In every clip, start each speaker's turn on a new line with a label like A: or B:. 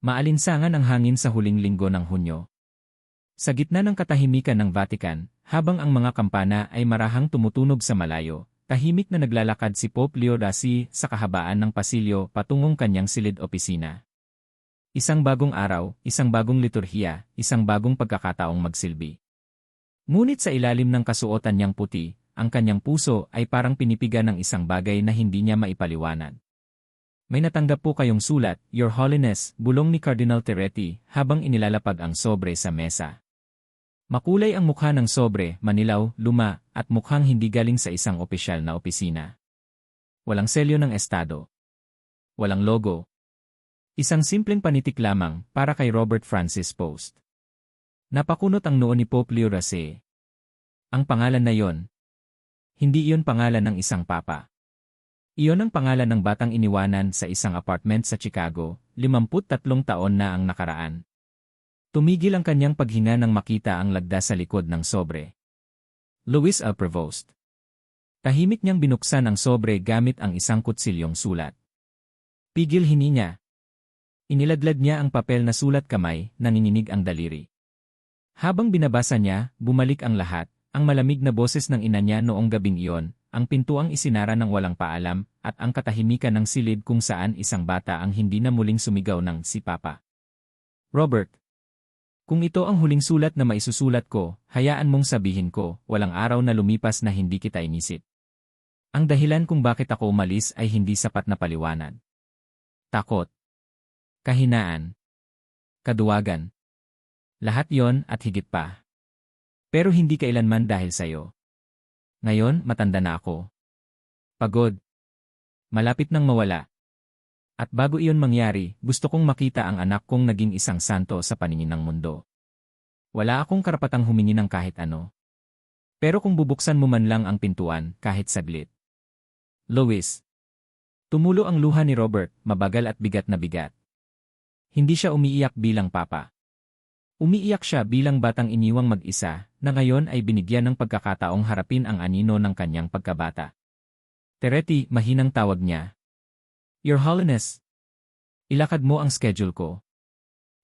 A: Maalinsangan ang hangin sa huling linggo ng Hunyo. Sa gitna ng katahimikan ng Vatican, habang ang mga kampana ay marahang tumutunog sa malayo, tahimik na naglalakad si Pope Leo XIII sa kahabaan ng pasilyo patungong kanyang silid opisina. Isang bagong araw, isang bagong liturhiya, isang bagong pagkakataong magsilbi. Ngunit sa ilalim ng kasuotan niyang puti, ang kanyang puso ay parang pinipiga ng isang bagay na hindi niya maipaliwanag. May natanggap po kayong sulat, Your Holiness, bulong ni Cardinal Terretti habang inilalapag ang sobre sa mesa. Makulay ang mukha ng sobre, manilaw, luma, at mukhang hindi galing sa isang opisyal na opisina. Walang selyo ng estado. Walang logo. Isang simpleng panitik lamang para kay Robert Francis Post. Napakunot ang noo ni Pope Leo XIII. Ang pangalan na yon, hindi iyon pangalan ng isang papa. Iyon ang pangalan ng batang iniwanan sa isang apartment sa Chicago, 53 taon na ang nakaraan. Tumigil ang kanyang paghinga nang makita ang lagda sa likod ng sobre. Louis L. Prevost. Tahimik niyang binuksan ang sobre gamit ang isang kutsilyong sulat. Pigil hini niya. Iniladlad niya ang papel na sulat kamay, nanginginig ang daliri. Habang binabasa niya, bumalik ang lahat, ang malamig na boses ng ina niya noong gabing iyon, ang pintuang isinara ng walang paalam, at ang katahimikan ng silid kung saan isang bata ang hindi na muling sumigaw ng si Papa. Robert, kung ito ang huling sulat na maisusulat ko, hayaan mong sabihin ko, walang araw na lumipas na hindi kita inisip. Ang dahilan kung bakit ako umalis ay hindi sapat na paliwanag. Takot. Kahinaan. Kaduwagan. Lahat yon at higit pa. Pero hindi kailanman dahil sa'yo. Ngayon, matanda na ako. Pagod. Malapit nang mawala. At bago iyon mangyari, gusto kong makita ang anak kong naging isang santo sa paningin ng mundo. Wala akong karapatang humingi ng kahit ano. Pero kung bubuksan mo man lang ang pintuan, kahit saglit. Louis. Tumulo ang luha ni Robert, mabagal at bigat na bigat. Hindi siya umiiyak bilang papa. Umiiyak siya bilang batang iniwang mag-isa, na ngayon ay binigyan ng pagkakataong harapin ang anino ng kanyang pagkabata. Terretti, mahinang tawag niya. Your Holiness, ilakad mo ang schedule ko.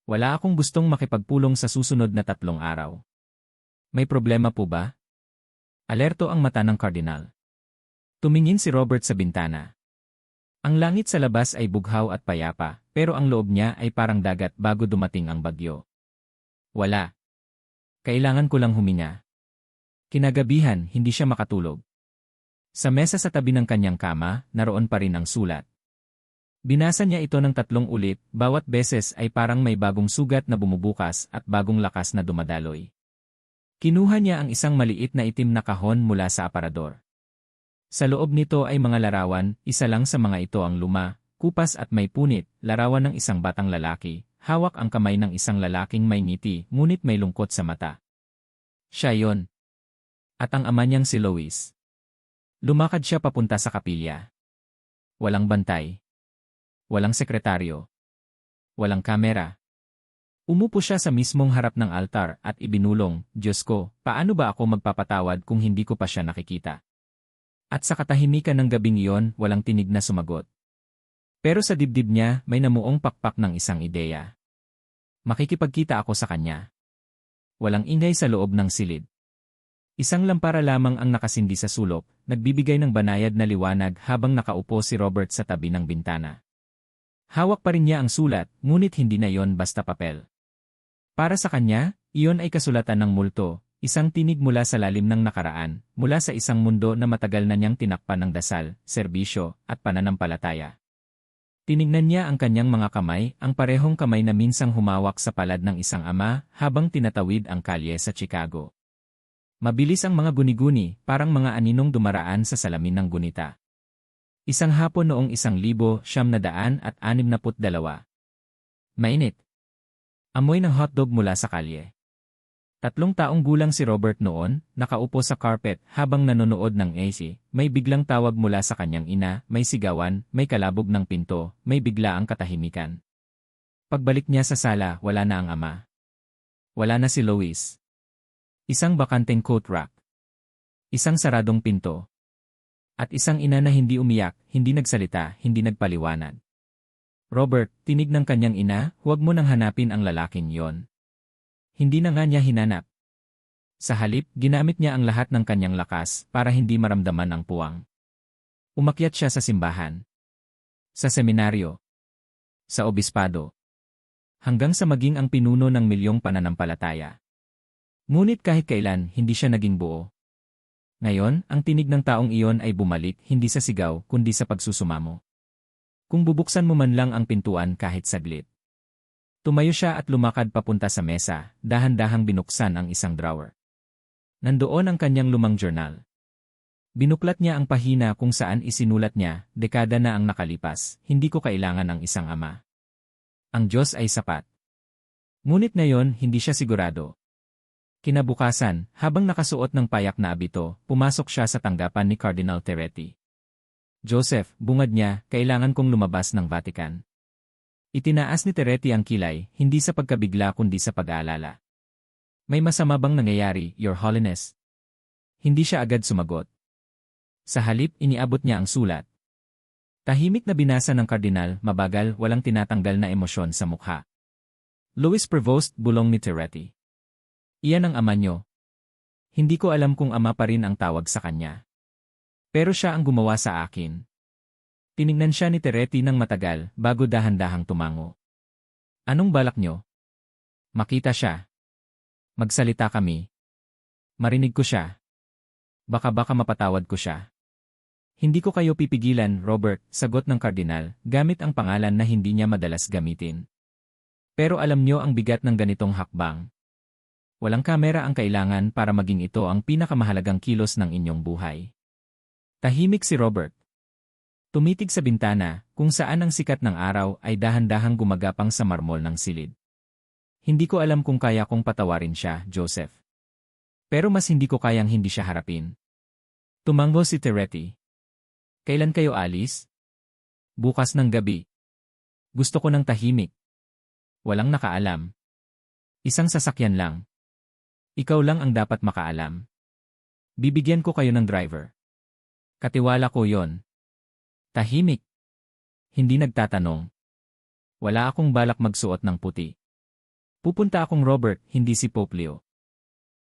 A: Wala akong gustong makipagpulong sa susunod na 3 araw. May problema po ba? Alerto ang mata ng kardinal. Tumingin si Robert sa bintana. Ang langit sa labas ay bughaw at payapa, pero ang loob niya ay parang dagat bago dumating ang bagyo. Wala. Kailangan ko lang huminga. Kinagabihan, hindi siya makatulog. Sa mesa sa tabi ng kanyang kama, naroon pa rin ang sulat. Binasa niya ito ng 3 ulit, bawat beses ay parang may bagong sugat na bumubukas at bagong lakas na dumadaloy. Kinuha niya ang isang maliit na itim na kahon mula sa aparador. Sa loob nito ay mga larawan, isa lang sa mga ito ang luma, kupas at may punit, larawan ng isang batang lalaki, hawak ang kamay ng isang lalaking may ngiti ngunit may lungkot sa mata. Siya yon. At ang ama niyang si Louis. Lumakad siya papunta sa kapilya. Walang bantay. Walang sekretaryo. Walang kamera. Umupo siya sa mismong harap ng altar at ibinulong, Diyos ko, paano ba ako magpapatawad kung hindi ko pa siya nakikita? At sa katahimikan ng gabing iyon, walang tinig na sumagot. Pero sa dibdib niya, may namuong pakpak ng isang ideya. Makikipagkita ako sa kanya. Walang ingay sa loob ng silid. Isang lampara lamang ang nakasindi sa sulok, nagbibigay ng banayad na liwanag habang nakaupo si Robert sa tabi ng bintana. Hawak pa rin niya ang sulat, ngunit hindi na yon basta papel. Para sa kanya, iyon ay kasulatan ng multo, isang tinig mula sa lalim ng nakaraan, mula sa isang mundo na matagal na niyang tinakpan ng dasal, serbisyo, at pananampalataya. Tinignan niya ang kanyang mga kamay, ang parehong kamay na minsang humawak sa palad ng isang ama habang tinatawid ang kalye sa Chicago. Mabilis ang mga guni-guni, parang mga aninong dumaraan sa salamin ng gunita. Isang hapon noong 1962. Mainit. Amoy ng hotdog mula sa kalye. 3 taong gulang si Robert noon, nakaupo sa carpet habang nanonood ng AC, may biglang tawag mula sa kanyang ina, may sigawan, may kalabog ng pinto, may bigla ang katahimikan. Pagbalik niya sa sala, wala na ang ama. Wala na si Louis. Isang bakanteng coat rack. Isang saradong pinto. At isang ina na hindi umiyak, hindi nagsalita, hindi nagpaliwanag. Robert, tinig ng kanyang ina, huwag mo nang hanapin ang lalaking yon. Hindi na nga niya hinanap. Sa halip, ginamit niya ang lahat ng kanyang lakas para hindi maramdaman ang puwang. Umakyat siya sa simbahan. Sa seminaryo. Sa obispado. Hanggang sa maging ang pinuno ng milyong pananampalataya. Ngunit kahit kailan, hindi siya naging buo. Ngayon, ang tinig ng taong iyon ay bumalik hindi sa sigaw kundi sa pagsusumamo. Kung bubuksan mo man lang ang pintuan kahit saglit. Tumayo siya at lumakad papunta sa mesa, dahan-dahang binuksan ang isang drawer. Nandoon ang kanyang lumang journal. Binuklat niya ang pahina kung saan isinulat niya, dekada na ang nakalipas, hindi ko kailangan ng isang ama. Ang Diyos ay sapat. Ngunit ngayon, hindi siya sigurado. Kinabukasan, habang nakasuot ng payak na abito, pumasok siya sa tanggapan ni Cardinal Terretti. Joseph, bungad niya, kailangan kong lumabas ng Vatican. Itinaas ni Terretti ang kilay, hindi sa pagkabigla kundi sa pag-aalala. May masama bang nangyayari, Your Holiness? Hindi siya agad sumagot. Sa halip, iniabot niya ang sulat. Tahimik na binasa ng kardinal, mabagal, walang tinatanggal na emosyon sa mukha. Louis Prevost, bulong ni Terretti. Iyan ang ama niyo. Hindi ko alam kung ama pa rin ang tawag sa kanya. Pero siya ang gumawa sa akin. Tiningnan siya ni Terretti ng matagal bago dahan-dahang tumango. Anong balak niyo? Makita siya. Magsalita kami. Marinig ko siya. Baka mapatawad ko siya. Hindi ko kayo pipigilan, Robert, sagot ng kardinal, gamit ang pangalan na hindi niya madalas gamitin. Pero alam niyo ang bigat ng ganitong hakbang. Walang kamera ang kailangan para maging ito ang pinakamahalagang kilos ng inyong buhay. Tahimik si Robert. Tumitig sa bintana, kung saan ang sikat ng araw ay dahan-dahang gumagapang sa marmol ng silid. Hindi ko alam kung kaya kong patawarin siya, Joseph. Pero mas hindi ko kayang hindi siya harapin. Tumango si Terretti. Kailan kayo alis? Bukas ng gabi. Gusto ko ng tahimik. Walang nakaalam. Isang sasakyan lang. Ikaw lang ang dapat makaalam. Bibigyan ko kayo ng driver. Katiwala ko yon. Tahimik. Hindi nagtatanong. Wala akong balak magsuot ng puti. Pupunta akong Robert, hindi si Pope Leo.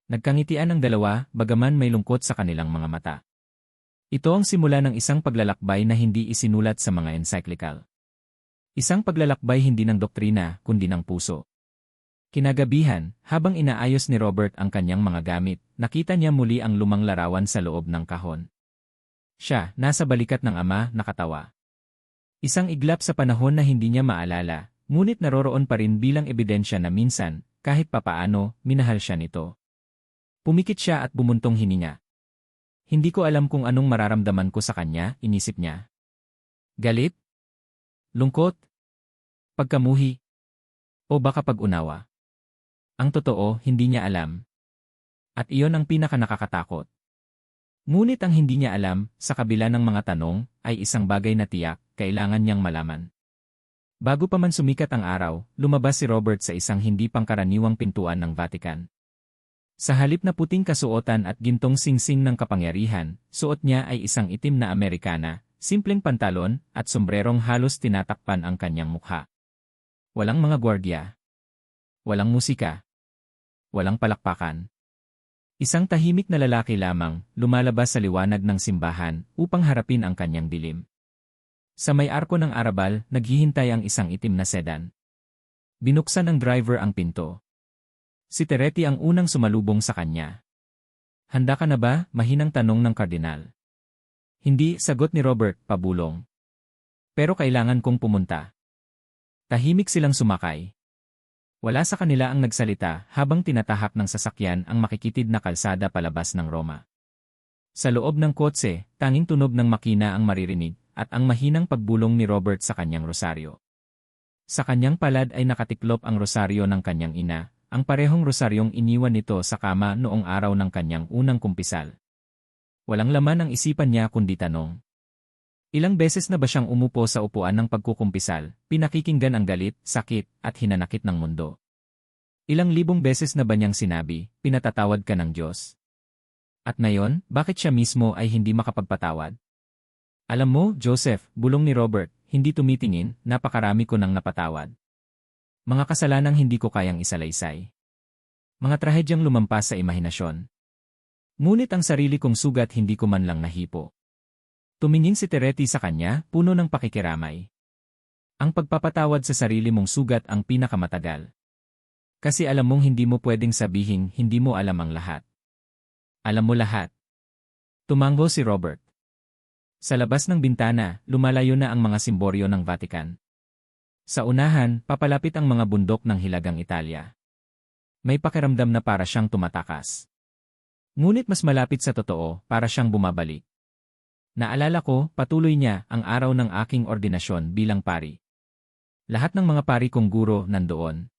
A: Nagkangitian ang dalawa, bagaman may lungkot sa kanilang mga mata. Ito ang simula ng isang paglalakbay na hindi isinulat sa mga encyclical. Isang paglalakbay hindi ng doktrina, kundi ng puso. Kinagabihan, habang inaayos ni Robert ang kanyang mga gamit, nakita niya muli ang lumang larawan sa loob ng kahon. Siya, nasa balikat ng ama, nakatawa. Isang iglap sa panahon na hindi niya maalala, ngunit naroroon pa rin bilang ebidensya na minsan, kahit papaano, minahal siya nito. Pumikit siya at bumuntong hininga. Hindi ko alam kung anong mararamdaman ko sa kanya, inisip niya. Galit? Lungkot? Pagkamuhi? O baka pag-unawa? Ang totoo, hindi niya alam. At iyon ang pinakanakakatakot. Ngunit ang hindi niya alam, sa kabila ng mga tanong, ay isang bagay na tiyak, kailangan niyang malaman. Bago pa man sumikat ang araw, lumabas si Robert sa isang hindi pangkaraniwang pintuan ng Vatican. Sa halip na puting kasuotan at gintong singsing ng kapangyarihan, suot niya ay isang itim na Amerikana, simpleng pantalon, at sombrerong halos tinatakpan ang kanyang mukha. Walang mga gwardya. Walang musika. Walang palakpakan. Isang tahimik na lalaki lamang, lumalabas sa liwanag ng simbahan upang harapin ang kanyang dilim. Sa may arko ng arabal, naghihintay ang isang itim na sedan. Binuksan ng driver ang pinto. Si Terretti ang unang sumalubong sa kanya. Handa ka na ba? Mahinang tanong ng kardinal. Hindi, sagot ni Robert, pabulong. Pero kailangan kong pumunta. Tahimik silang sumakay. Wala sa kanila ang nagsalita habang tinatahak ng sasakyan ang makikitid na kalsada palabas ng Roma. Sa loob ng kotse, tanging tunog ng makina ang maririnig at ang mahinang pagbulong ni Robert sa kanyang rosaryo. Sa kanyang palad ay nakatiklop ang rosaryo ng kanyang ina, ang parehong rosaryong iniwan nito sa kama noong araw ng kanyang unang kumpisal. Walang laman ang isipan niya kundi tanong. Ilang beses na ba siyang umupo sa upuan ng pagkukumpisal, pinakikinggan ang galit, sakit, at hinanakit ng mundo? Ilang libong beses na ba niyang sinabi, pinatatawad ka ng Diyos? At ngayon, bakit siya mismo ay hindi makapagpatawad? Alam mo, Joseph, bulong ni Robert, hindi tumitingin, napakarami ko nang napatawad. Mga kasalanang hindi ko kayang isalaysay. Mga trahedyang lumampas sa imahinasyon. Ngunit ang sarili kong sugat hindi ko man lang nahipo. Tumingin si Tereti sa kanya, puno ng pakikiramay. Ang pagpapatawad sa sarili mong sugat ang pinakamatagal. Kasi alam mong hindi mo pwedeng sabihin hindi mo alam ang lahat. Alam mo lahat. Tumango si Robert. Sa labas ng bintana, lumalayo na ang mga simboryo ng Vatican. Sa unahan, papalapit ang mga bundok ng Hilagang Italia. May pakiramdam na para siyang tumatakas. Ngunit mas malapit sa totoo, para siyang bumabalik. Naalala ko, patuloy niya, ang araw ng aking ordinasyon bilang pari. Lahat ng mga pari kong guro nandoon.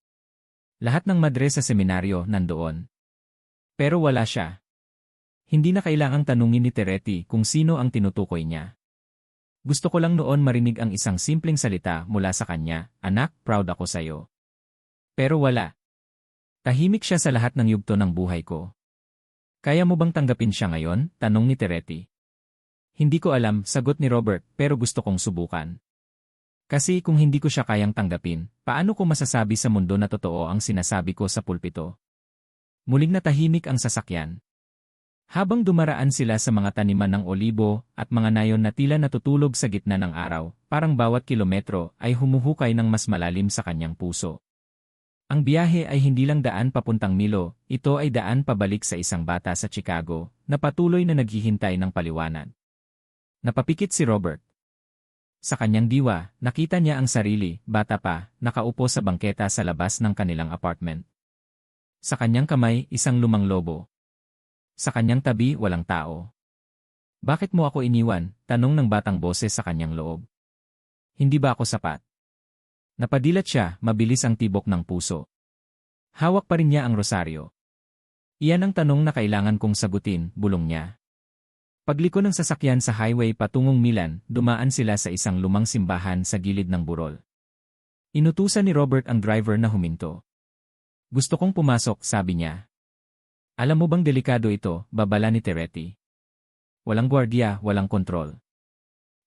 A: Lahat ng madre sa seminaryo nandoon. Pero wala siya. Hindi na kailangang tanungin ni Tereti kung sino ang tinutukoy niya. Gusto ko lang noon marinig ang isang simpleng salita mula sa kanya, "Anak, proud ako sa'yo." Pero wala. Tahimik siya sa lahat ng yugto ng buhay ko. Kaya mo bang tanggapin siya ngayon? Tanong ni Tereti. Hindi ko alam, sagot ni Robert, pero gusto kong subukan. Kasi kung hindi ko siya kayang tanggapin, paano ko masasabi sa mundo na totoo ang sinasabi ko sa pulpito? Muling natahimik ang sasakyan. Habang dumaraan sila sa mga taniman ng olibo at mga nayon na tila natutulog sa gitna ng araw, parang bawat kilometro ay humuhukay ng mas malalim sa kanyang puso. Ang biyahe ay hindi lang daan papuntang Milo, ito ay daan pabalik sa isang bata sa Chicago na patuloy na naghihintay ng paliwanag. Napapikit si Robert. Sa kanyang diwa, nakita niya ang sarili, bata pa, nakaupo sa bangketa sa labas ng kanilang apartment. Sa kanyang kamay, isang lumang lobo. Sa kanyang tabi, walang tao. "Bakit mo ako iniwan?" tanong ng batang boses sa kanyang loob. "Hindi ba ako sapat?" Napadilat siya, mabilis ang tibok ng puso. Hawak pa rin niya ang rosaryo. "Iyan ang tanong na kailangan kong sagutin," bulong niya. Pagliko ng sasakyan sa highway patungong Milan, dumaan sila sa isang lumang simbahan sa gilid ng burol. Inutusan ni Robert ang driver na huminto. "Gusto kong pumasok," sabi niya. "Alam mo bang delikado ito?" babala ni Tereti. "Walang gwardiya, walang kontrol.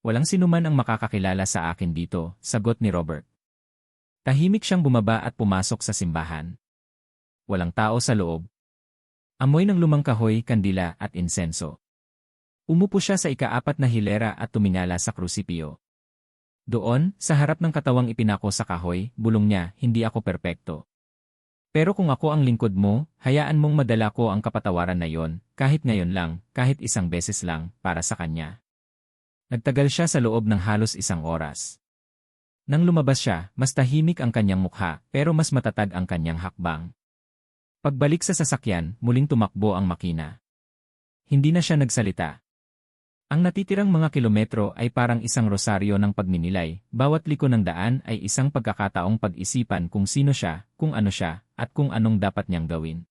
A: Walang sinuman ang makakakilala sa akin dito," sagot ni Robert. Tahimik siyang bumaba at pumasok sa simbahan. Walang tao sa loob. Amoy ng lumang kahoy, kandila at insenso. Umupo siya sa ika-4 na hilera at tumingala sa krusipyo. Doon, sa harap ng katawang ipinako sa kahoy, bulong niya, "Hindi ako perpekto. Pero kung ako ang lingkod mo, hayaan mong madala ko ang kapatawaran na yon, kahit ngayon lang, kahit isang beses lang, para sa kanya." Nagtagal siya sa loob ng halos 1 oras. Nang lumabas siya, mas tahimik ang kanyang mukha, pero mas matatag ang kanyang hakbang. Pagbalik sa sasakyan, muling tumakbo ang makina. Hindi na siya nagsalita. Ang natitirang mga kilometro ay parang isang rosaryo ng pagninilay, bawat liko ng daan ay isang pagkakataong pag-isipan kung sino siya, kung ano siya, at kung anong dapat niyang gawin.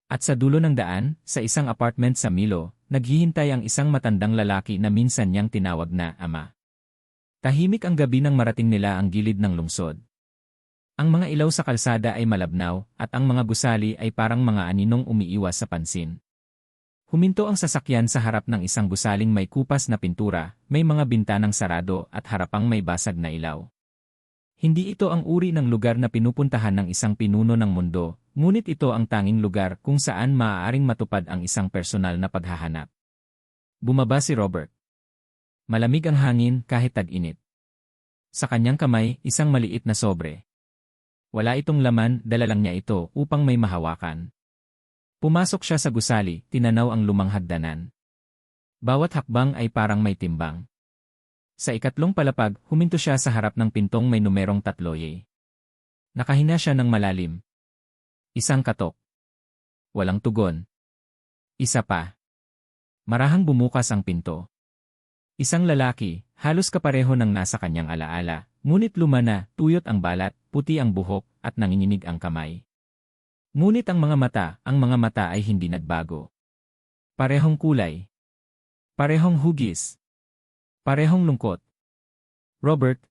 A: At sa dulo ng daan, sa isang apartment sa Milo, naghihintay ang isang matandang lalaki na minsan niyang tinawag na Ama. Tahimik ang gabi nang marating nila ang gilid ng lungsod. Ang mga ilaw sa kalsada ay malabnaw, at ang mga gusali ay parang mga aninong umiiwas sa pansin. Huminto ang sasakyan sa harap ng isang gusaling may kupas na pintura, may mga bintanang sarado at harapang may basag na ilaw. Hindi ito ang uri ng lugar na pinupuntahan ng isang pinuno ng mundo, ngunit ito ang tanging lugar kung saan maaaring matupad ang isang personal na paghahanap. Bumaba si Robert. Malamig ang hangin kahit tag-init. Sa kanyang kamay, isang maliit na sobre. Wala itong laman, dala lang niya ito upang may mahawakan. Pumasok siya sa gusali, tinanaw ang lumang hagdanan. Bawat hakbang ay parang may timbang. Sa ikatlong palapag, huminto siya sa harap ng pintong may numerong 3. Nakahinga siya ng malalim. Isang katok. Walang tugon. Isa pa. Marahang bumukas ang pinto. Isang lalaki, halos kapareho ng nasa kanyang alaala, ngunit luma na, tuyot ang balat, puti ang buhok, at nanginginig ang kamay. Ngunit ang mga mata ay hindi nagbago. Parehong kulay. Parehong hugis. Parehong lungkot. "Robert."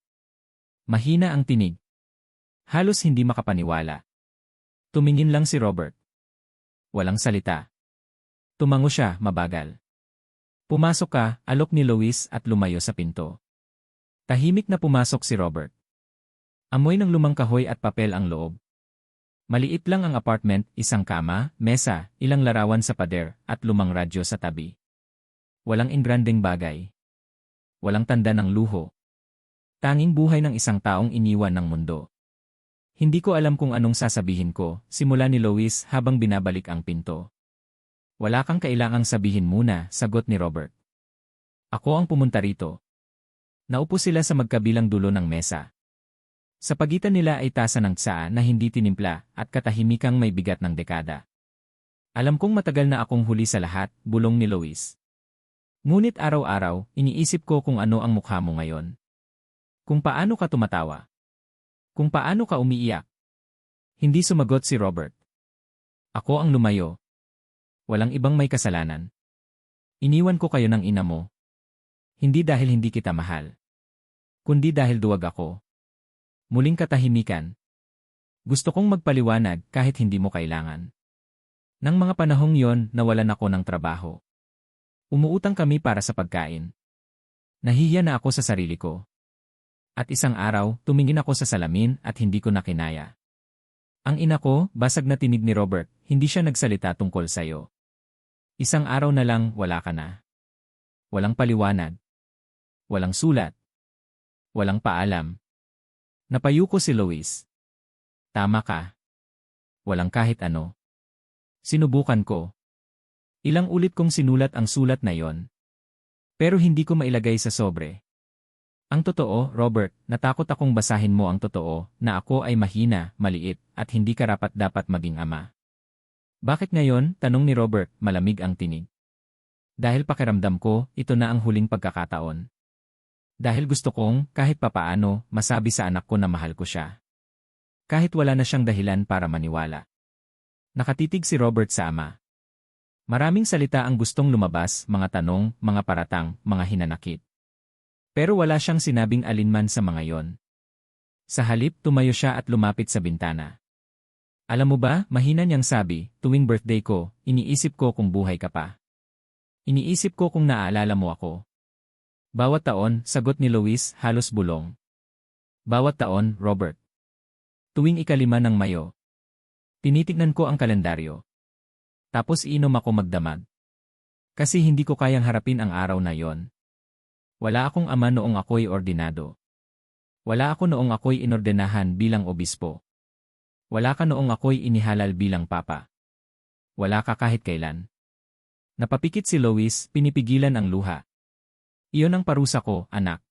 A: Mahina ang tinig. Halos hindi makapaniwala. Tumingin lang si Robert. Walang salita. Tumango siya, mabagal. "Pumasok ka," alok ni Luis at lumayo sa pinto. Tahimik na pumasok si Robert. Amoy ng lumang kahoy at papel ang loob. Maliit lang ang apartment, isang kama, mesa, ilang larawan sa pader, at lumang radyo sa tabi. Walang ingranding bagay. Walang tanda ng luho. Tanging buhay ng isang taong iniwan ng mundo. Hindi ko alam kung anong sasabihin ko, simula ni Lois habang binabalik ang pinto. Wala kang kailangang sabihin muna, sagot ni Robert. Ako ang pumunta rito. Naupo sila sa magkabilang dulo ng mesa. Sa pagitan nila ay tasa ng tsaa na hindi tinimpla at katahimikang may bigat ng dekada. Alam kong matagal na akong huli sa lahat, bulong ni Lois. Ngunit araw-araw, iniisip ko kung ano ang mukha mo ngayon. Kung paano ka tumatawa. Kung paano ka umiiyak. Hindi sumagot si Robert. Ako ang lumayo. Walang ibang may kasalanan. Iniwan ko kayo ng ina mo. Hindi dahil hindi kita mahal. Kundi dahil duwag ako. Muling katahimikan. Gusto kong magpaliwanag kahit hindi mo kailangan. Nang mga panahong yon, nawalan ako ng trabaho. Umuutang kami para sa pagkain. Nahihiya na ako sa sarili ko. At isang araw, tumingin ako sa salamin at hindi ko na kinaya. Ang ina ko, basag na tinig ni Robert, hindi siya nagsalita tungkol sa'yo. Isang araw na lang, wala ka na. Walang paliwanag. Walang sulat. Walang paalam. Napayuko si Lois. Tama ka. Walang kahit ano. Sinubukan ko. Ilang ulit kong sinulat ang sulat na yon. Pero hindi ko mailagay sa sobre. Ang totoo, Robert, natakot akong basahin mo ang totoo, na ako ay mahina, maliit, at hindi karapat-dapat maging ama. Bakit ngayon? Tanong ni Robert, malamig ang tinig. Dahil pakiramdam ko, ito na ang huling pagkakataon. Dahil gusto kong, kahit papaano, masabi sa anak ko na mahal ko siya. Kahit wala na siyang dahilan para maniwala. Nakatitig si Robert sa ama. Maraming salita ang gustong lumabas, mga tanong, mga paratang, mga hinanakit. Pero wala siyang sinabing alinman sa mga yon. Sa halip, tumayo siya at lumapit sa bintana. Alam mo ba, mahina niyang sabi, tuwing birthday ko, iniisip ko kung buhay ka pa. Iniisip ko kung naaalala mo ako. Bawat taon, sagot ni Lois, halos bulong. Bawat taon, Robert. Tuwing 5 ng Mayo. Tinitignan ko ang kalendaryo. Tapos iinom ako magdamag. Kasi hindi ko kayang harapin ang araw na yon. Wala akong ama noong ako'y ordinado. Wala ako noong ako'y inordenahan bilang obispo. Wala ka noong ako'y inihalal bilang papa. Wala ka kahit kailan. Napapikit si Lois, pinipigilan ang luha. Iyon ang parusa ko, anak.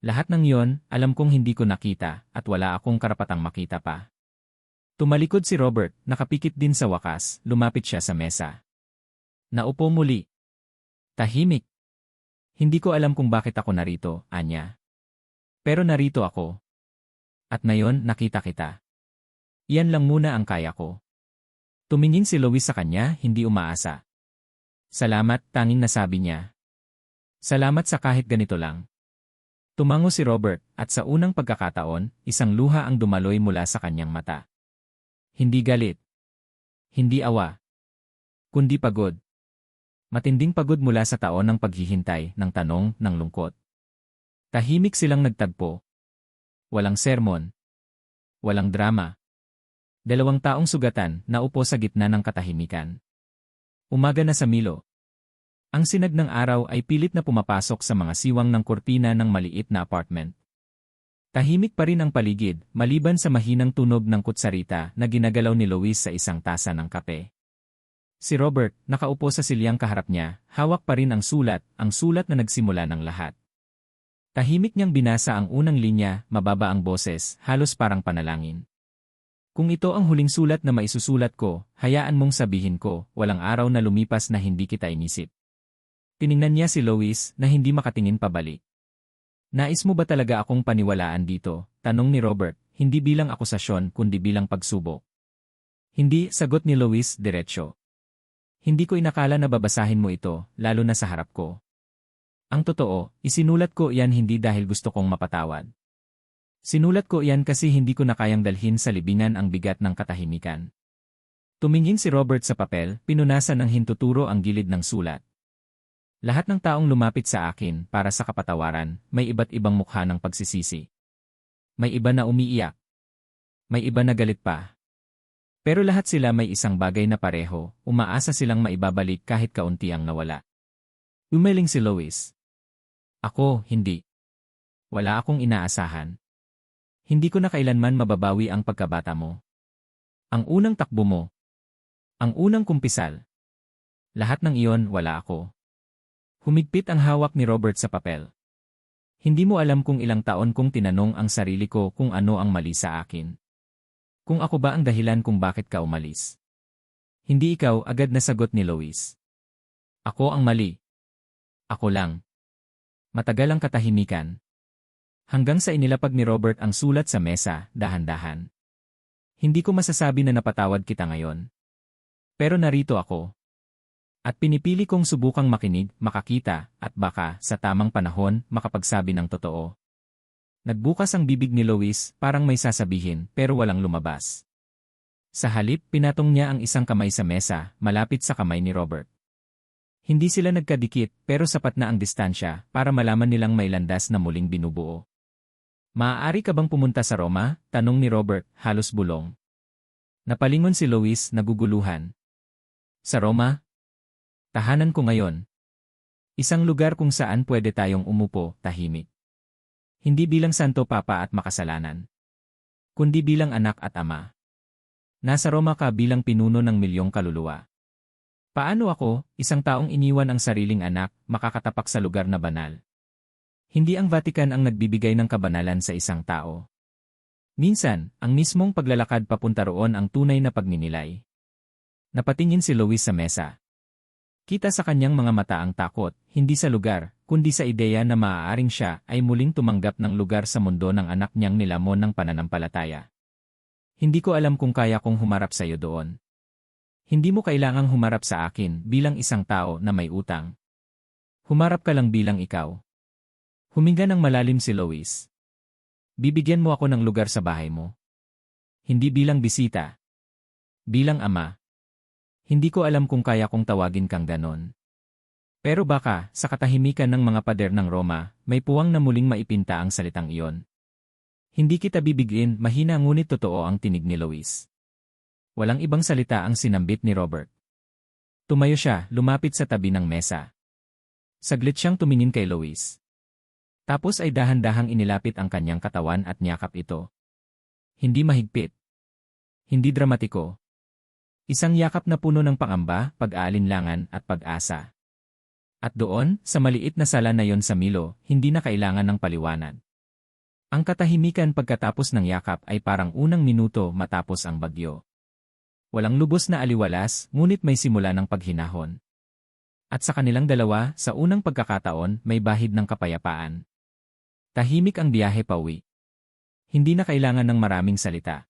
A: Lahat ng yon, alam kong hindi ko nakita at wala akong karapatang makita pa. Tumalikod si Robert, nakapikit din sa wakas, lumapit siya sa mesa. Naupo muli. Tahimik. Hindi ko alam kung bakit ako narito, Anya. Pero narito ako. At ngayon, nakita kita. Iyan lang muna ang kaya ko. Tumingin si Lois sa kanya, hindi umaasa. Salamat, tanging nasabi niya. Salamat sa kahit ganito lang. Tumango si Robert at sa unang pagkakataon, isang luha ang dumaloy mula sa kanyang mata. Hindi galit. Hindi awa. Kundi pagod. Matinding pagod mula sa taon ng paghihintay, ng tanong, ng lungkot. Tahimik silang nagtagpo. Walang sermon. Walang drama. 2 taong sugatan na upo sa gitna ng katahimikan. Umaga na sa Milo. Ang sinag ng araw ay pilit na pumapasok sa mga siwang ng kurtina ng maliit na apartment. Tahimik pa rin ang paligid, maliban sa mahinang tunog ng kutsarita na ginagalaw ni Lois sa isang tasa ng kape. Si Robert, nakaupo sa silyang kaharap niya, hawak pa rin ang sulat na nagsimula ng lahat. Tahimik niyang binasa ang unang linya, mababa ang boses, halos parang panalangin. Kung ito ang huling sulat na maisusulat ko, hayaan mong sabihin ko, walang araw na lumipas na hindi kita inisip. Tiningnan niya si Lois na hindi makatingin pabalik. Nais mo ba talaga akong paniwalaan dito? Tanong ni Robert, hindi bilang akusasyon kundi bilang pagsubok. Hindi, sagot ni Lois diretsyo. Hindi ko inakala na babasahin mo ito, lalo na sa harap ko. Ang totoo, isinulat ko iyan hindi dahil gusto kong mapatawad. Sinulat ko iyan kasi hindi ko na kayang dalhin sa libingan ang bigat ng katahimikan. Tumingin si Robert sa papel, pinunasan ng hintuturo ang gilid ng sulat. Lahat ng taong lumapit sa akin para sa kapatawaran, may iba't ibang mukha ng pagsisisi. May iba na umiiyak. May iba na galit pa. Pero lahat sila may isang bagay na pareho, umaasa silang maibabalik kahit kaunti ang nawala. Umiling si Lois. Ako, hindi. Wala akong inaasahan. Hindi ko na kailanman mababawi ang pagkabata mo. Ang unang takbo mo. Ang unang kumpisal. Lahat ng iyon, wala ako. Humigpit ang hawak ni Robert sa papel. Hindi mo alam kung ilang taon kong tinanong ang sarili ko kung ano ang mali sa akin. Kung ako ba ang dahilan kung bakit ka umalis. Hindi ikaw, agad na sagot ni Lois. Ako ang mali. Ako lang. Matagal ang katahimikan. Hanggang sa inilapag ni Robert ang sulat sa mesa, dahan-dahan. Hindi ko masasabi na napatawad kita ngayon. Pero narito ako. At pinipili kong subukang makinig, makakita, at baka, sa tamang panahon, makapagsabi ng totoo. Nagbukas ang bibig ni Lois, parang may sasabihin, pero walang lumabas. Sa halip, pinatong niya ang isang kamay sa mesa, malapit sa kamay ni Robert. Hindi sila nagkadikit, pero sapat na ang distansya, para malaman nilang may landas na muling binubuo. Maaari ka bang pumunta sa Roma? Tanong ni Robert, halos bulong. Napalingon si Lois, naguguluhan. Sa Roma? Tahanan ko ngayon. Isang lugar kung saan pwede tayong umupo, tahimik. Hindi bilang santo papa at makasalanan. Kundi bilang anak at ama. Nasa Roma ka bilang pinuno ng milyong kaluluwa. Paano ako, isang taong iniwan ang sariling anak, makakatapak sa lugar na banal? Hindi ang Vatican ang nagbibigay ng kabanalan sa isang tao. Minsan, ang mismong paglalakad papunta roon ang tunay na pagninilay. Napatingin si Lois sa mesa. Kita sa kanyang mga mata ang takot, hindi sa lugar, kundi sa ideya na maaaring siya ay muling tumanggap ng lugar sa mundo ng anak niyang nilamon ng pananampalataya. Hindi ko alam kung kaya kong humarap sa iyo doon. Hindi mo kailangang humarap sa akin bilang isang tao na may utang. Humarap ka lang bilang ikaw. Huminga ng malalim si Lois. Bibigyan mo ako ng lugar sa bahay mo. Hindi bilang bisita. Bilang ama. Hindi ko alam kung kaya kong tawagin kang ganon. Pero baka, sa katahimikan ng mga pader ng Roma, may puwang na muling maipinta ang salitang iyon. Hindi kita bibigyan, mahina ngunit totoo ang tinig ni Lois. Walang ibang salita ang sinambit ni Robert. Tumayo siya, lumapit sa tabi ng mesa. Saglit siyang tumingin kay Lois. Tapos ay dahan-dahang inilapit ang kanyang katawan at niyakap ito. Hindi mahigpit. Hindi dramatiko. Isang yakap na puno ng pangamba, pag-aalinlangan at pag-asa. At doon, sa maliit na sala na yon sa Milo, hindi na kailangan ng paliwanag. Ang katahimikan pagkatapos ng yakap ay parang unang minuto matapos ang bagyo. Walang lubos na aliwalas, ngunit may simula ng paghinahon. At sa kanilang dalawa, sa unang pagkakataon, may bahid ng kapayapaan. Tahimik ang biyahe pauwi. Hindi na kailangan ng maraming salita.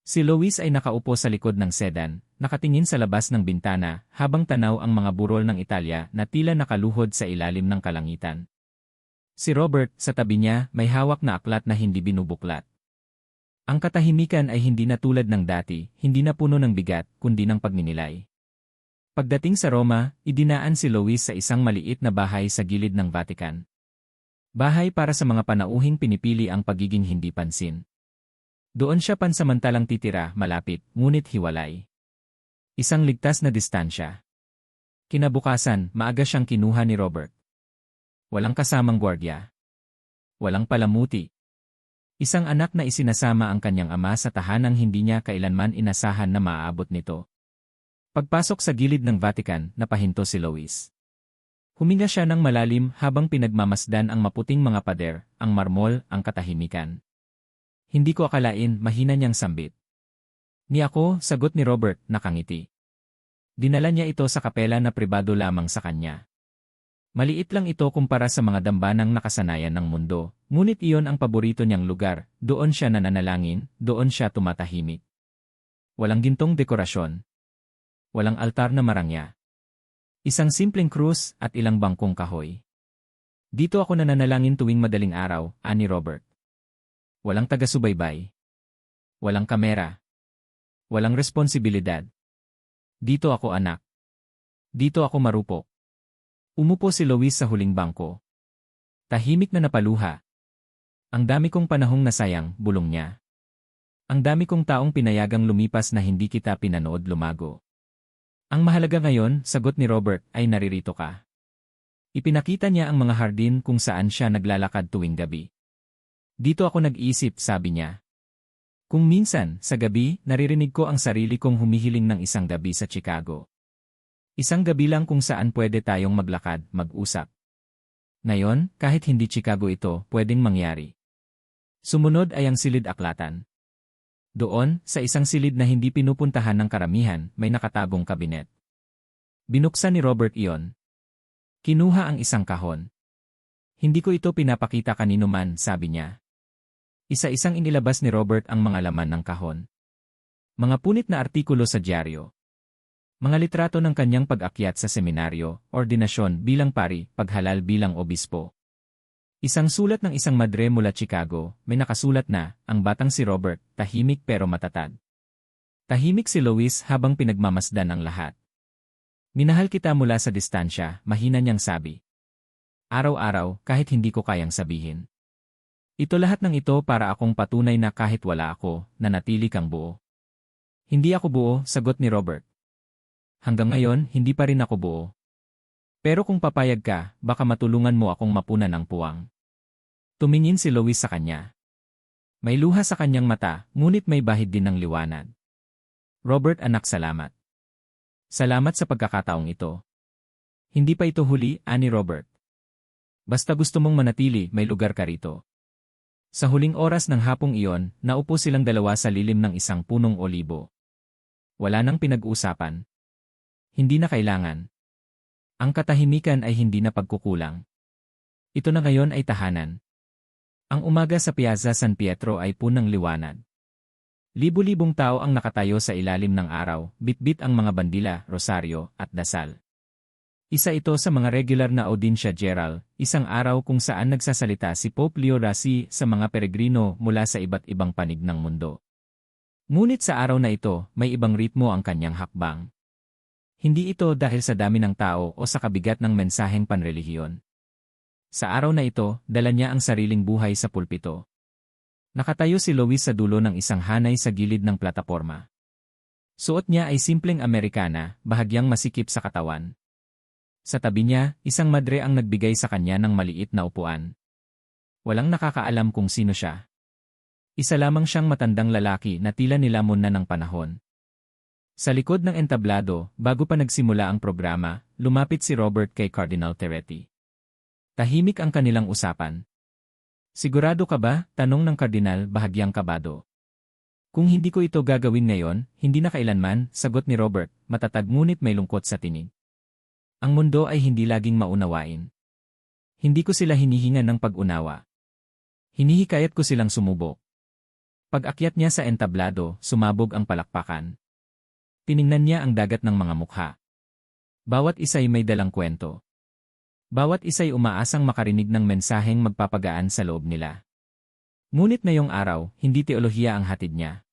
A: Si Lois ay nakaupo sa likod ng sedan, nakatingin sa labas ng bintana, habang tanaw ang mga burol ng Italya na tila nakaluhod sa ilalim ng kalangitan. Si Robert, sa tabi niya, may hawak na aklat na hindi binubuklat. Ang katahimikan ay hindi na tulad ng dati, hindi na puno ng bigat, kundi ng pagninilay. Pagdating sa Roma, idinaan si Lois sa isang maliit na bahay sa gilid ng Vatican. Bahay para sa mga panauhing pinipili ang pagiging hindi pansin. Doon siya pansamantalang titira, malapit, ngunit hiwalay. Isang ligtas na distansya. Kinabukasan, maaga siyang kinuha ni Robert. Walang kasamang gwardiya. Walang palamuti. Isang anak na isinasama ang kanyang ama sa tahanang hindi niya kailanman inasahan na maaabot nito. Pagpasok sa gilid ng Vatican, napahinto si Lois. Huminga siya ng malalim habang pinagmamasdan ang maputing mga pader, ang marmol, ang katahimikan. Hindi ko akalain, mahina niyang sambit. Ni ako, sagot ni Robert, nakangiti. Dinala niya ito sa kapela na pribado lamang sa kanya. Maliit lang ito kumpara sa mga dambanang nakasanayan ng mundo, ngunit iyon ang paborito niyang lugar, doon siya nananalangin, doon siya tumatahimik. Walang gintong dekorasyon. Walang altar na marangya. Isang simpleng krus at ilang bangkong kahoy. Dito ako nananalangin tuwing madaling araw, ani Robert. Walang taga-subaybay. Walang kamera. Walang responsibilidad. Dito ako anak. Dito ako marupok. Umupo si Lois sa huling bangko. Tahimik na napaluha. Ang dami kong panahong nasayang, bulong niya. Ang dami kong taong pinayagang lumipas na hindi kita pinanood lumago. Ang mahalaga ngayon, sagot ni Robert, ay naririto ka. Ipinakita niya ang mga hardin kung saan siya naglalakad tuwing gabi. Dito ako nag-isip, sabi niya. Kung minsan, sa gabi, naririnig ko ang sarili kong humihiling ng isang gabi sa Chicago. Isang gabi lang kung saan pwede tayong maglakad, mag-usap. Ngayon, kahit hindi Chicago ito, pwedeng mangyari. Sumunod ay ang silid-aklatan. Doon, sa isang silid na hindi pinupuntahan ng karamihan, may nakatagong kabinet. Binuksan ni Robert iyon. Kinuha ang isang kahon. Hindi ko ito pinapakita kanino man, sabi niya. Isa-isang inilabas ni Robert ang mga laman ng kahon. Mga punit na artikulo sa dyaryo. Mga litrato ng kanyang pag-akyat sa seminaryo, ordinasyon bilang pari, paghalal bilang obispo. Isang sulat ng isang madre mula Chicago, may nakasulat na, ang batang si Robert, tahimik pero matatag. Tahimik si Lois habang pinagmamasdan ang lahat. Minahal kita mula sa distansya, mahina niyang sabi. Araw-araw, kahit hindi ko kayang sabihin. Ito lahat ng ito para akong patunay na kahit wala ako, nanatili kang buo. Hindi ako buo, sagot ni Robert. Hanggang ngayon, hindi pa rin ako buo. Pero kung papayag ka, baka matulungan mo akong mapunan ang puwang. Tumingin si Lois sa kanya. May luha sa kanyang mata, ngunit may bahid din ng liwanag. Robert, anak, salamat. Salamat sa pagkakataong ito. Hindi pa ito huli, ani Robert. Basta gusto mong manatili, may lugar ka rito. Sa huling oras ng hapong iyon, naupo silang dalawa sa lilim ng isang punong olibo. Wala nang pinag-uusapan. Hindi na kailangan. Ang katahimikan ay hindi na pagkukulang. Ito na ngayon ay tahanan. Ang umaga sa Piazza San Pietro ay punang liwanag. Libu-libong tao ang nakatayo sa ilalim ng araw, bitbit ang mga bandila, rosaryo, at dasal. Isa ito sa mga regular na audiensya Gerald, isang araw kung saan nagsasalita si Pope Leo XVI sa mga peregrino mula sa iba't ibang panig ng mundo. Ngunit sa araw na ito, may ibang ritmo ang kanyang hakbang. Hindi ito dahil sa dami ng tao o sa kabigat ng mensaheng panrelihiyon. Sa araw na ito, dala niya ang sariling buhay sa pulpito. Nakatayo si Lois sa dulo ng isang hanay sa gilid ng plataporma. Suot niya ay simpleng Amerikana, bahagyang masikip sa katawan. Sa tabi niya, isang madre ang nagbigay sa kanya ng maliit na upuan. Walang nakakaalam kung sino siya. Isa lamang siyang matandang lalaki na tila nilamon na ng panahon. Sa likod ng entablado, bago pa nagsimula ang programa, lumapit si Robert kay Cardinal Terretti. Tahimik ang kanilang usapan. Sigurado ka ba? Tanong ng kardinal, bahagyang kabado. Kung hindi ko ito gagawin ngayon, hindi na kailanman, sagot ni Robert, matatag ngunit may lungkot sa tinig. Ang mundo ay hindi laging maunawain. Hindi ko sila hinihingan ng pag-unawa. Hinihikayat ko silang sumubok. Pag-akyat niya sa entablado, sumabog ang palakpakan. Tiningnan niya ang dagat ng mga mukha. Bawat isa'y may dalang kwento. Bawat isa'y umaasang makarinig ng mensaheng magpapagaan sa loob nila. Ngunit ngayong araw, hindi teolohiya ang hatid niya.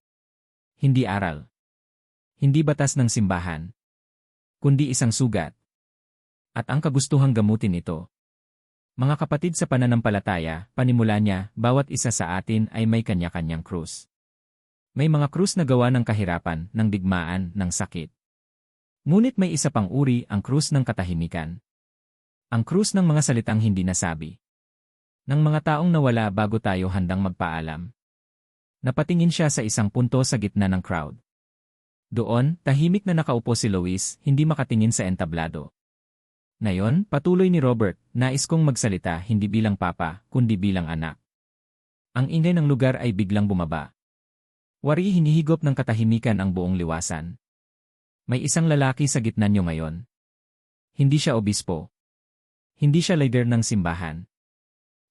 A: Hindi aral. Hindi batas ng simbahan. Kundi isang sugat. At ang kagustuhang gamutin ito. Mga kapatid sa pananampalataya, panimula niya, bawat isa sa atin ay may kanya-kanyang krus. May mga krus na gawa ng kahirapan, ng digmaan, ng sakit. Ngunit may isa pang uri, ang krus ng katahimikan. Ang krus ng mga salitang hindi nasabi. Ng mga taong nawala bago tayo handang magpaalam. Napatingin siya sa isang punto sa gitna ng crowd. Doon, tahimik na nakaupo si Lois, hindi makatingin sa entablado. Ngayon, patuloy ni Robert, nais kong magsalita hindi bilang papa, kundi bilang anak. Ang ingay ng lugar ay biglang bumaba. Wari hinihigop ng katahimikan ang buong liwasan. May isang lalaki sa gitna niyo ngayon. Hindi siya obispo. Hindi siya leader ng simbahan.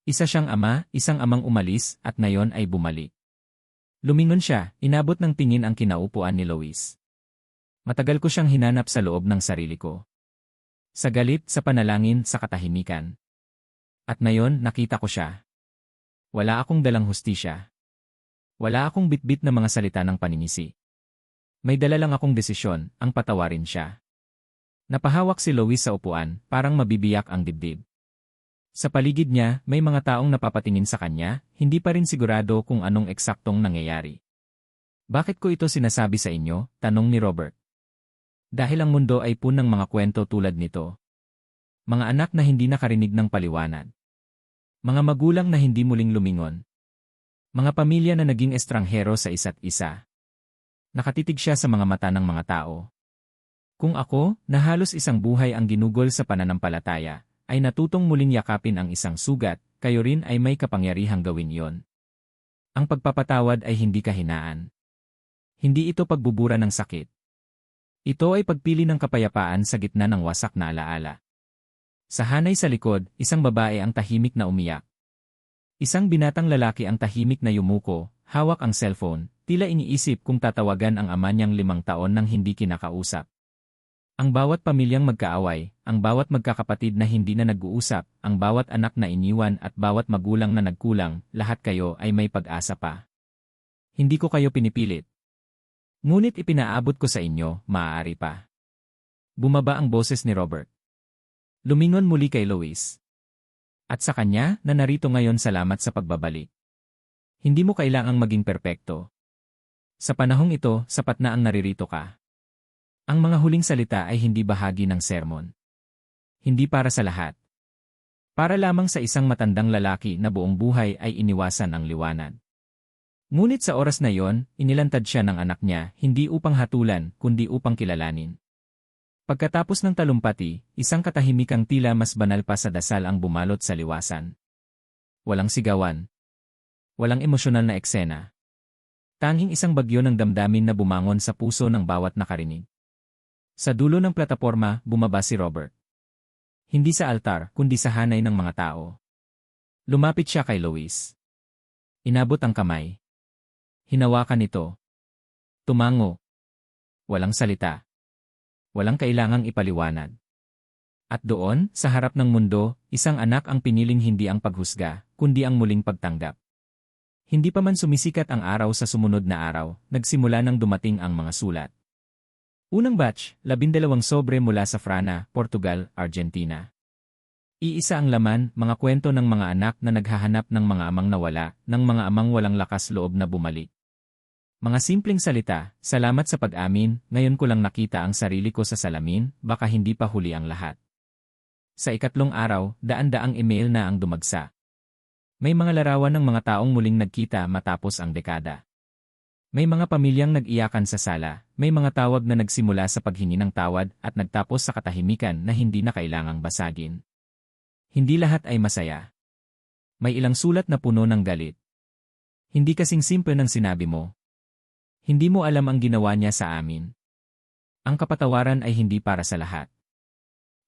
A: Isa siyang ama, isang amang umalis, at ngayon ay bumalik. Lumingon siya, inabot ng tingin ang kinaupuan ni Lois. Matagal ko siyang hinanap sa loob ng sarili ko. Sa galit, sa panalangin, sa katahimikan. At ngayon, nakita ko siya. Wala akong dalang hustisya. Wala akong bitbit na mga salita ng paninisi. May dala lang akong desisyon, ang patawarin siya. Napahawak si Lois sa upuan, parang mabibiyak ang dibdib. Sa paligid niya, may mga taong napapatingin sa kanya, hindi pa rin sigurado kung anong eksaktong nangyayari. Bakit ko ito sinasabi sa inyo? Tanong ni Robert. Dahil ang mundo ay puno ng mga kwento tulad nito. Mga anak na hindi nakarinig ng paliwanag. Mga magulang na hindi muling lumingon. Mga pamilya na naging estranghero sa isa't isa. Nakatitig siya sa mga mata ng mga tao. Kung ako, na halos isang buhay ang ginugol sa pananampalataya, ay natutong muling yakapin ang isang sugat, kayo rin ay may kapangyarihang gawin yon. Ang pagpapatawad ay hindi kahinaan. Hindi ito pagbubura ng sakit. Ito ay pagpili ng kapayapaan sa gitna ng wasak na alaala. Sa hanay sa likod, isang babae ang tahimik na umiyak. Isang binatang lalaki ang tahimik na yumuko, hawak ang cellphone, tila iniisip kung tatawagan ang ama niyang 5 taon nang hindi kinakausap. Ang bawat pamilyang magkaaway, ang bawat magkakapatid na hindi na nag-uusap, ang bawat anak na iniwan at bawat magulang na nagkulang, lahat kayo ay may pag-asa pa. Hindi ko kayo pinipilit. Ngunit ipinaabot ko sa inyo, maaari pa. Bumaba ang boses ni Robert. Lumingon muli kay Lois. At sa kanya, na narito ngayon, salamat sa pagbabalik. Hindi mo kailangang maging perpekto. Sa panahong ito, sapat na ang naririto ka. Ang mga huling salita ay hindi bahagi ng sermon. Hindi para sa lahat. Para lamang sa isang matandang lalaki na buong buhay ay iniwasan ang liwanag. Ngunit sa oras na yon, inilantad siya ng anak niya, hindi upang hatulan, kundi upang kilalanin. Pagkatapos ng talumpati, isang katahimikang tila mas banal pa sa dasal ang bumalot sa liwasan. Walang sigawan. Walang emosyonal na eksena. Tanging isang bagyo ng damdamin na bumangon sa puso ng bawat nakarinig. Sa dulo ng plataporma, bumaba si Robert. Hindi sa altar, kundi sa hanay ng mga tao. Lumapit siya kay Lois. Inabot ang kamay. Hinawakan ito. Tumango. Walang salita. Walang kailangang ipaliwanag. At doon, sa harap ng mundo, isang anak ang piniling hindi ang paghusga, kundi ang muling pagtanggap. Hindi pa man sumisikat ang araw sa sumunod na araw, nagsimula nang dumating ang mga sulat. Unang batch, 12 sobre mula sa Frana, Portugal, Argentina. Iisa ang laman, mga kwento ng mga anak na naghahanap ng mga amang nawala, ng mga amang walang lakas loob na bumalik. Mga simpleng salita, salamat sa pag-amin, ngayon ko lang nakita ang sarili ko sa salamin, baka hindi pa huli ang lahat. Sa ikatlong araw, daan-daang email na ang dumagsa. May mga larawan ng mga taong muling nagkita matapos ang dekada. May mga pamilyang nag-iyakan sa sala, may mga tawag na nagsimula sa paghingi ng tawad at nagtapos sa katahimikan na hindi na kailangang basagin. Hindi lahat ay masaya. May ilang sulat na puno ng galit. Hindi kasing simple ng sinabi mo. Hindi mo alam ang ginawa niya sa amin. Ang kapatawaran ay hindi para sa lahat.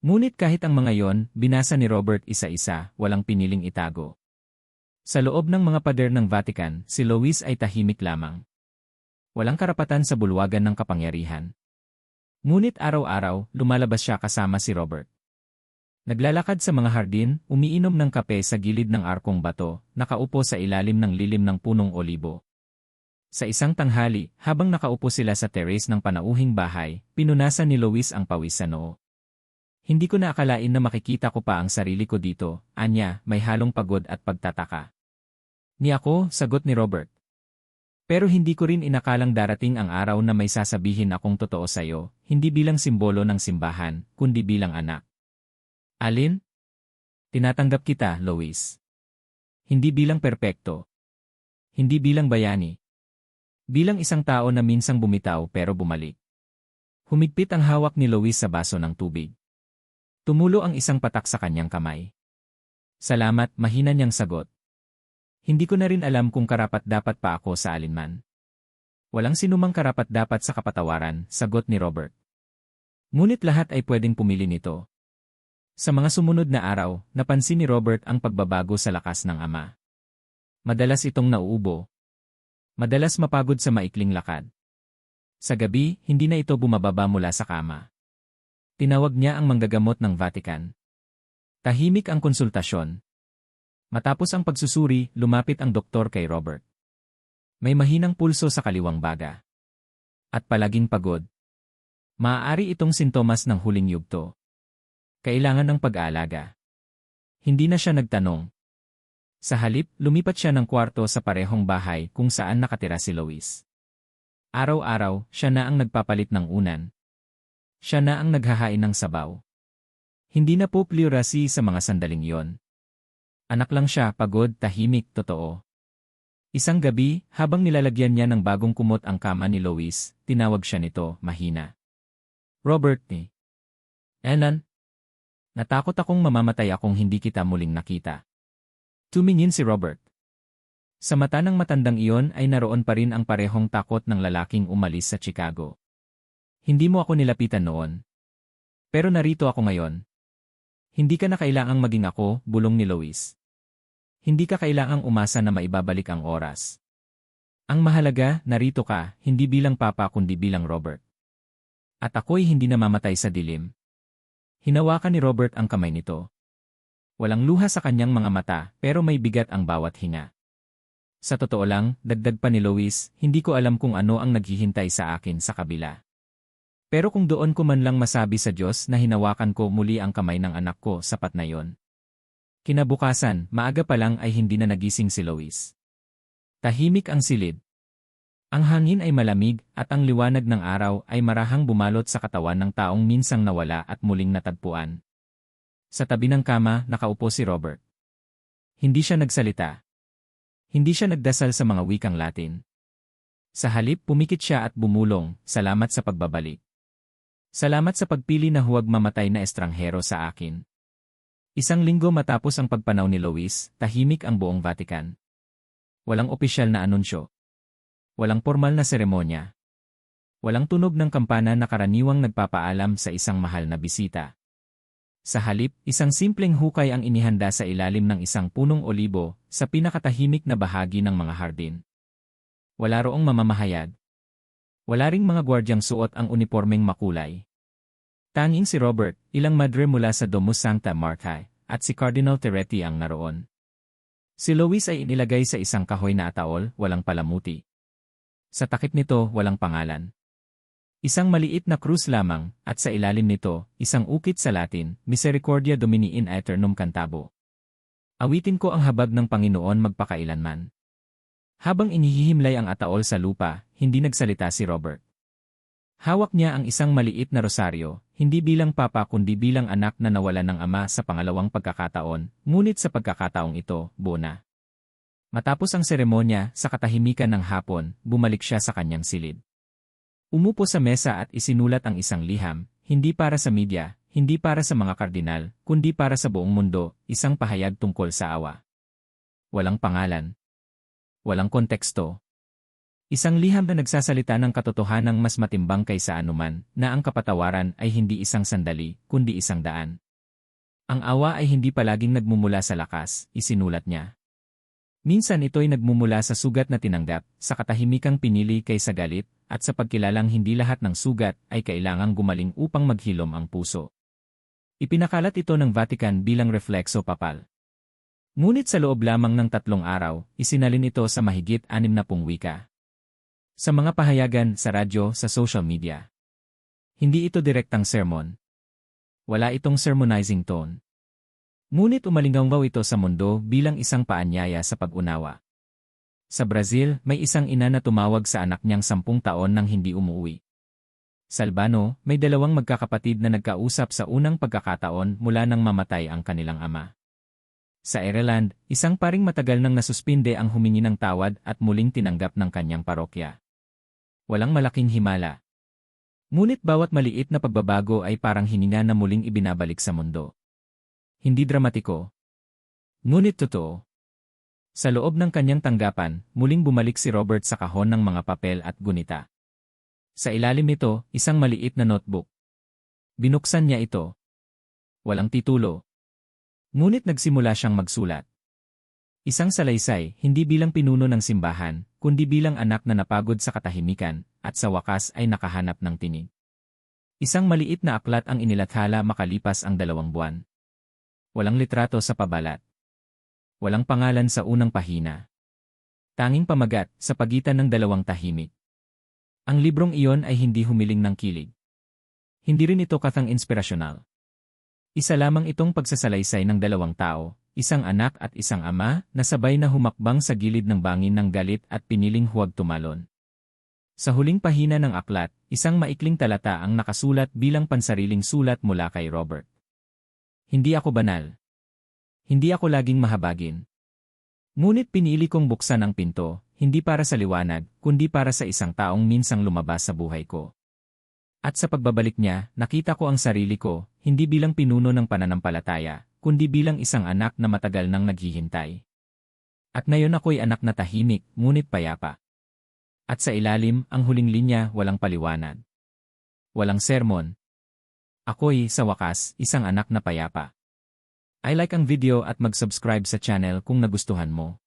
A: Ngunit kahit ang mga yon, binasa ni Robert isa-isa, walang piniling itago. Sa loob ng mga pader ng Vatican, si Lois ay tahimik lamang. Walang karapatan sa bulwagan ng kapangyarihan. Ngunit araw-araw, lumalabas siya kasama si Robert. Naglalakad sa mga hardin, umiinom ng kape sa gilid ng arkong bato, nakaupo sa ilalim ng lilim ng punong olibo. Sa isang tanghali, habang nakaupo sila sa terrace ng panauhing bahay, pinunasan ni Lois ang pawis sa noo. Hindi ko na akalain na makikita ko pa ang sarili ko dito, anya, may halong pagod at pagtataka. Ni ako, sagot ni Robert. Pero hindi ko rin inakalang darating ang araw na may sasabihin akong totoo sa'yo, hindi bilang simbolo ng simbahan, kundi bilang anak. Alin? Tinatanggap kita, Lois. Hindi bilang perpekto. Hindi bilang bayani. Bilang isang tao na minsang bumitaw pero bumalik. Humigpit ang hawak ni Lois sa baso ng tubig. Tumulo ang isang patak sa kanyang kamay. Salamat, mahina niyang sagot. Hindi ko na rin alam kung karapat-dapat pa ako sa alinman. Walang sinumang karapat-dapat sa kapatawaran, sagot ni Robert. Ngunit lahat ay pwedeng pumili nito. Sa mga sumunod na araw, napansin ni Robert ang pagbabago sa lakas ng ama. Madalas itong nauubo. Madalas mapagod sa maikling lakad. Sa gabi, hindi na ito bumababa mula sa kama. Tinawag niya ang manggagamot ng Vatican. Tahimik ang konsultasyon. Matapos ang pagsusuri, lumapit ang doktor kay Robert. May mahinang pulso sa kaliwang baga. At palaging pagod. Maaari itong sintomas ng huling yugto. Kailangan ng pag-aalaga. Hindi na siya nagtanong. Sa halip, lumipat siya ng kwarto sa parehong bahay kung saan nakatira si Lois. Araw-araw, siya na ang nagpapalit ng unan. Siya na ang naghahain ng sabaw. Hindi na po plurasi sa mga sandaling yon. Anak lang siya, pagod, tahimik, totoo. Isang gabi, habang nilalagyan niya ng bagong kumot ang kama ni Lois, tinawag siya nito, mahina. Robert, ni. Enan? Natakot akong mamamatay akong hindi kita muling nakita. Tumingin si Robert. Sa mata ng matandang iyon ay naroon pa rin ang parehong takot ng lalaking umalis sa Chicago. Hindi mo ako nilapitan noon. Pero narito ako ngayon. Hindi ka na kailangang maging ako, bulong ni Lois. Hindi ka kailangang umasa na maibabalik ang oras. Ang mahalaga, narito ka, hindi bilang papa kundi bilang Robert. At ako'y hindi namamatay sa dilim. Hinawakan ni Robert ang kamay nito. Walang luha sa kanyang mga mata, pero may bigat ang bawat hinga. Sa totoo lang, dagdag pa ni Lois, hindi ko alam kung ano ang naghihintay sa akin sa kabila. Pero kung doon ko man lang masabi sa Diyos na hinawakan ko muli ang kamay ng anak ko, sapat na yon. Kinabukasan, maaga pa lang ay hindi na nagising si Lois. Tahimik ang silid. Ang hangin ay malamig at ang liwanag ng araw ay marahang bumalot sa katawan ng taong minsang nawala at muling natagpuan. Sa tabi ng kama, nakaupo si Robert. Hindi siya nagsalita. Hindi siya nagdasal sa mga wikang Latin. Sa halip, pumikit siya at bumulong, salamat sa pagbabalik. Salamat sa pagpili na huwag mamatay na estranghero sa akin. Isang linggo matapos ang pagpanaw ni Lois, tahimik ang buong Vatican. Walang opisyal na anunsyo. Walang formal na seremonya. Walang tunog ng kampana na karaniwang nagpapaalam sa isang mahal na bisita. Sa halip, isang simpleng hukay ang inihanda sa ilalim ng isang punong olibo sa pinakatahimik na bahagi ng mga hardin. Wala roong mamamahayag. Wala ring mga gwardyang suot ang unipormeng makulay. Tanging si Robert, ilang madre mula sa Domus Sancta Martha, at si Cardinal Terretti ang naroon. Si Lois ay inilagay sa isang kahoy na ataol, walang palamuti. Sa takip nito, walang pangalan. Isang maliit na krus lamang, at sa ilalim nito, isang ukit sa Latin, Misericordia Domini in aeternum cantabo. Awitin ko ang habag ng Panginoon magpakailanman. Habang inihihimlay ang ataol sa lupa, hindi nagsalita si Robert. Hawak niya ang isang maliit na rosaryo, hindi bilang papa kundi bilang anak na nawalan ng ama sa pangalawang pagkakataon, ngunit sa pagkakataong ito, buo na. Matapos ang seremonya, sa katahimikan ng hapon, bumalik siya sa kanyang silid. Umupo sa mesa at isinulat ang isang liham, hindi para sa media, hindi para sa mga kardinal, kundi para sa buong mundo, isang pahayag tungkol sa awa. Walang pangalan. Walang konteksto. Isang liham na nagsasalita ng katotohanang mas matimbang kaysa anuman, na ang kapatawaran ay hindi isang sandali, kundi isang daan. Ang awa ay hindi palaging nagmumula sa lakas, isinulat niya. Minsan ito'y nagmumula sa sugat na tinanggap, sa katahimikang pinili kaysa galit, at sa pagkilalang hindi lahat ng sugat ay kailangang gumaling upang maghilom ang puso. Ipinakalat ito ng Vatican bilang reflekso papal. Ngunit sa loob lamang ng 3 araw, isinalin ito sa mahigit 60 wika. Sa mga pahayagan, sa radyo, sa social media. Hindi ito direktang sermon. Wala itong sermonizing tone. Ngunit umalinggaw ito sa mundo bilang isang paanyaya sa pag-unawa. Sa Brazil, may isang ina na tumawag sa anak niyang 10 taon nang hindi umuwi. Sa Albano, may 2 magkakapatid na nagkausap sa unang pagkakataon mula nang mamatay ang kanilang ama. Sa Ireland, isang paring matagal nang nasuspinde ang humingi ng tawad at muling tinanggap ng kanyang parokya. Walang malaking himala. Ngunit bawat maliit na pagbabago ay parang hininga na muling ibinabalik sa mundo. Hindi dramatiko. Ngunit totoo. Sa loob ng kanyang tanggapan, muling bumalik si Robert sa kahon ng mga papel at gunita. Sa ilalim nito, isang maliit na notebook. Binuksan niya ito. Walang titulo. Ngunit nagsimula siyang magsulat. Isang salaysay, hindi bilang pinuno ng simbahan, kundi bilang anak na napagod sa katahimikan, at sa wakas ay nakahanap ng tinig. Isang maliit na aklat ang inilathala makalipas ang 2 buwan. Walang litrato sa pabalat. Walang pangalan sa unang pahina. Tanging pamagat sa pagitan ng 2 tahimik. Ang librong iyon ay hindi humiling ng kilig. Hindi rin ito kathang inspirasyonal. Isa lamang itong pagsasalaysay ng dalawang tao, isang anak at isang ama, na sabay na humakbang sa gilid ng bangin ng galit at piniling huwag tumalon. Sa huling pahina ng aklat, isang maikling talata ang nakasulat bilang pansariling sulat mula kay Robert. Hindi ako banal. Hindi ako laging mahabagin. Ngunit pinili kong buksan ang pinto, hindi para sa liwanag, kundi para sa isang taong minsang lumabas sa buhay ko. At sa pagbabalik niya, nakita ko ang sarili ko, hindi bilang pinuno ng pananampalataya, kundi bilang isang anak na matagal nang naghihintay. At ngayon ako'y anak na tahimik, ngunit payapa. At sa ilalim, ang huling linya, walang paliwanag. Walang sermon. Ako'y, sa wakas, isang anak na payapa. I like ang video at mag-subscribe sa channel kung nagustuhan mo.